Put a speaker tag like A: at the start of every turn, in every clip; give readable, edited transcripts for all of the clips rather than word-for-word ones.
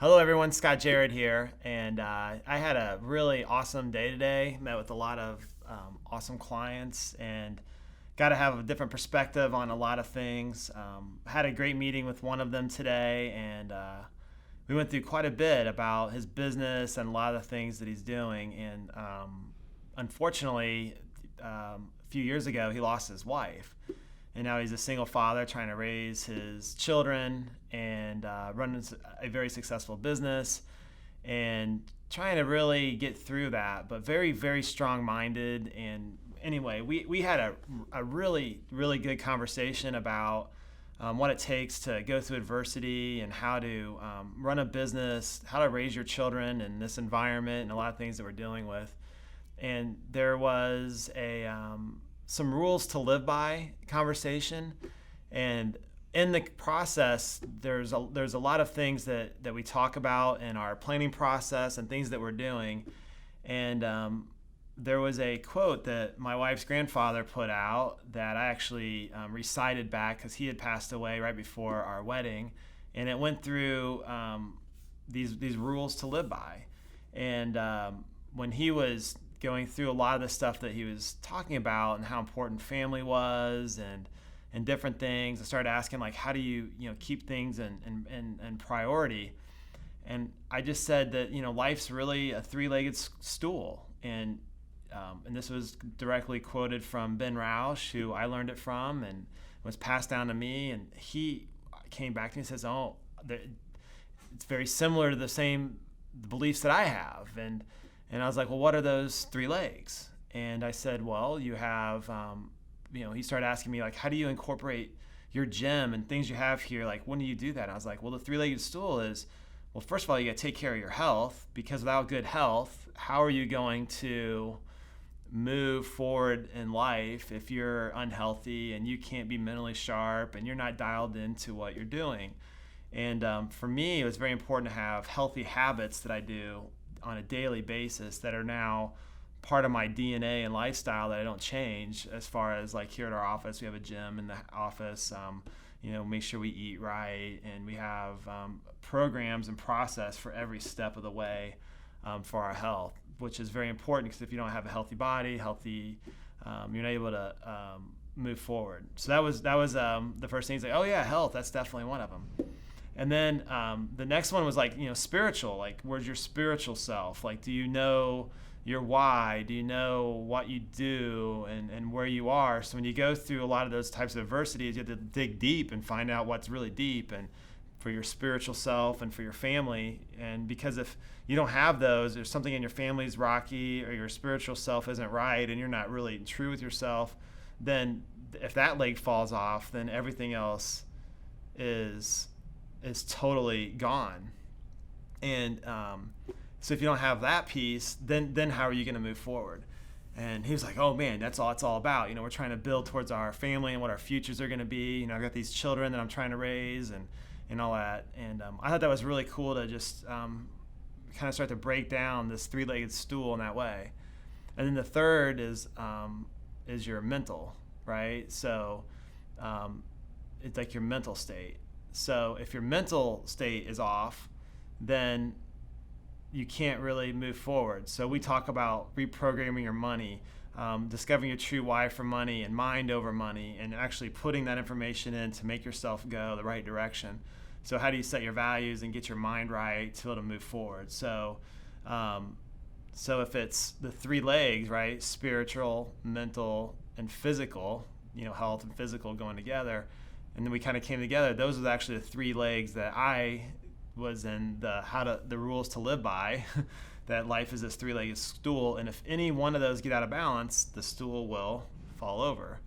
A: Hello, everyone. Scott Jarrett here, and I had a really awesome day today. Met with a lot of awesome clients, and got to have a different perspective on a lot of things. Had a great meeting with one of them today, and we went through quite a bit about his business and a lot of the things that he's doing. And unfortunately, a few years ago, he lost his wife, and now he's a single father trying to raise his children and run a very successful business and trying to really get through that, but very, very strong-minded. And anyway, we had a really, really good conversation about what it takes to go through adversity and how to run a business, how to raise your children in this environment, and a lot of things that we're dealing with. And there was some rules to live by conversation, and in the process there's a lot of things that we talk about in our planning process and things that we're doing. And there was a quote that my wife's grandfather put out that I actually recited back because he had passed away right before our wedding, and it went through these rules to live by. And when he was going through a lot of the stuff that he was talking about and how important family was and different things, I started asking, like, how do you keep things in priority? And I just said that life's really a three-legged stool, and this was directly quoted from Ben Rausch, who I learned it from and was passed down to me. And he came back to me and says, "Oh, it's very similar to the same beliefs that I have." And I was like, "Well, what are those three legs?" And I said, "Well, you have," he started asking me, like, how do you incorporate your gym and things you have here? Like, when do you do that? And I was like, well, the three-legged stool is, well, first of all, you got to take care of your health, because without good health, how are you going to move forward in life if you're unhealthy and you can't be mentally sharp and you're not dialed into what you're doing? And for me, it was very important to have healthy habits that I do on a daily basis that are now part of my DNA and lifestyle that I don't change. As far as, like, here at our office, we have a gym in the office, make sure we eat right, and we have programs and process for every step of the way for our health, which is very important, because if you don't have a healthy body, you're not able to move forward. So that was the first thing. He's like, oh yeah, health, that's definitely one of them. And then the next one was, like, spiritual. Like, where's your spiritual self? Like, do you know your why? Do you know what you do and where you are? So when you go through a lot of those types of adversities, you have to dig deep and find out what's really deep, and for your spiritual self and for your family. And because if you don't have those, there's something in your family's rocky, or your spiritual self isn't right, and you're not really true with yourself, then if that leg falls off, then everything else is totally gone. And so if you don't have that piece, then how are you going to move forward? And he was like, oh man, that's all it's all about. We're trying to build towards our family and what our futures are going to be. I've got these children that I'm trying to raise and all that. And I thought that was really cool to just kind of start to break down this three-legged stool in that way. And then the third is your mental, right? So it's like your mental state. So if your mental state is off, then you can't really move forward. So we talk about reprogramming your money, discovering your true why for money and mind over money, and actually putting that information in to make yourself go the right direction. So how do you set your values and get your mind right to be able to move forward? So if it's the three legs, right, spiritual, mental, and physical, health and physical going together, and then we kind of came together. Those are actually the three legs that I was in the rules to live by. That life is this three-legged stool, and if any one of those get out of balance, the stool will fall over.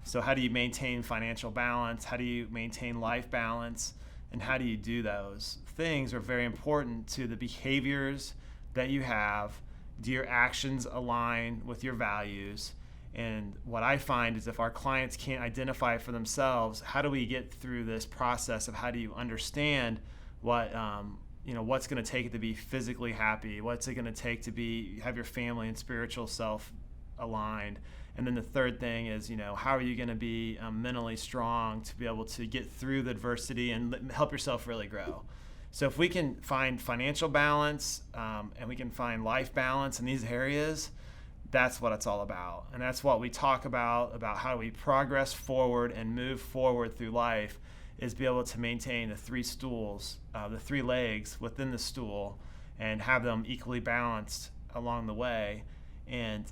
A: So how do you maintain financial balance? How do you maintain life balance? And how do you do those things are very important to the behaviors that you have. Do your actions align with your values? And what I find is, if our clients can't identify for themselves, how do we get through this process of how do you understand what what's going to take it to be physically happy? What's it going to take to have your family and spiritual self aligned? And then the third thing is, how are you going to be mentally strong to be able to get through the adversity and help yourself really grow? So if we can find financial balance and we can find life balance in these areas, that's what it's all about. And that's what we talk about how we progress forward and move forward through life, is be able to maintain the three stools, the three legs within the stool, and have them equally balanced along the way. And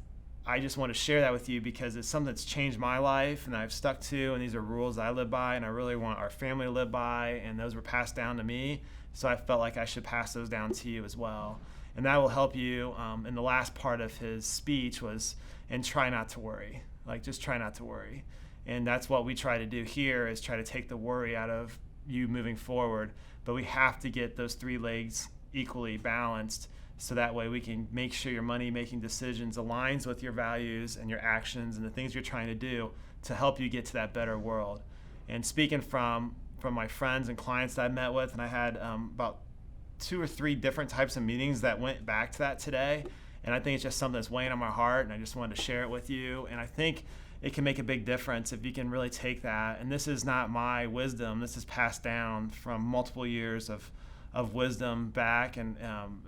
A: I just want to share that with you because it's something that's changed my life and I've stuck to, and these are rules I live by and I really want our family to live by, and those were passed down to me. So I felt like I should pass those down to you as well. And that will help you. And the last part of his speech was, and try not to worry. Like, just try not to worry. And that's what we try to do here, is try to take the worry out of you moving forward. But we have to get those three legs equally balanced, so that way we can make sure your money making decisions aligns with your values and your actions and the things you're trying to do to help you get to that better world. And speaking from my friends and clients that I met with, and I had about 2 or 3 different types of meetings that went back to that today, and I think it's just something that's weighing on my heart, and I just wanted to share it with you. And I think it can make a big difference if you can really take that. And this is not my wisdom. This is passed down from multiple years of wisdom back, and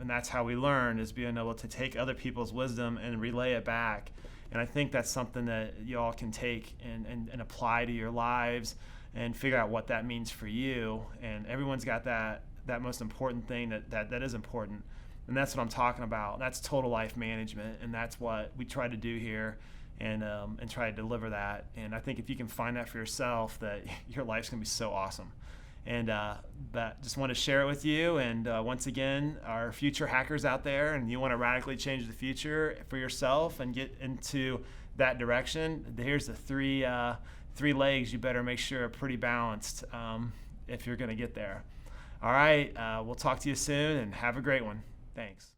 A: that's how we learn, is being able to take other people's wisdom and relay it back. And I think that's something that you all can take and apply to your lives and figure out what that means for you. And everyone's got that most important thing that is important. And that's what I'm talking about. That's total life management, and that's what we try to do here, and try to deliver that. And I think if you can find that for yourself, that your life's gonna be so awesome. And that just want to share it with you. And once again, our future hackers out there, and you want to radically change the future for yourself and get into that direction, here's the three legs you better make sure are pretty balanced if you're going to get there. All right, we'll talk to you soon, and have a great one. Thanks.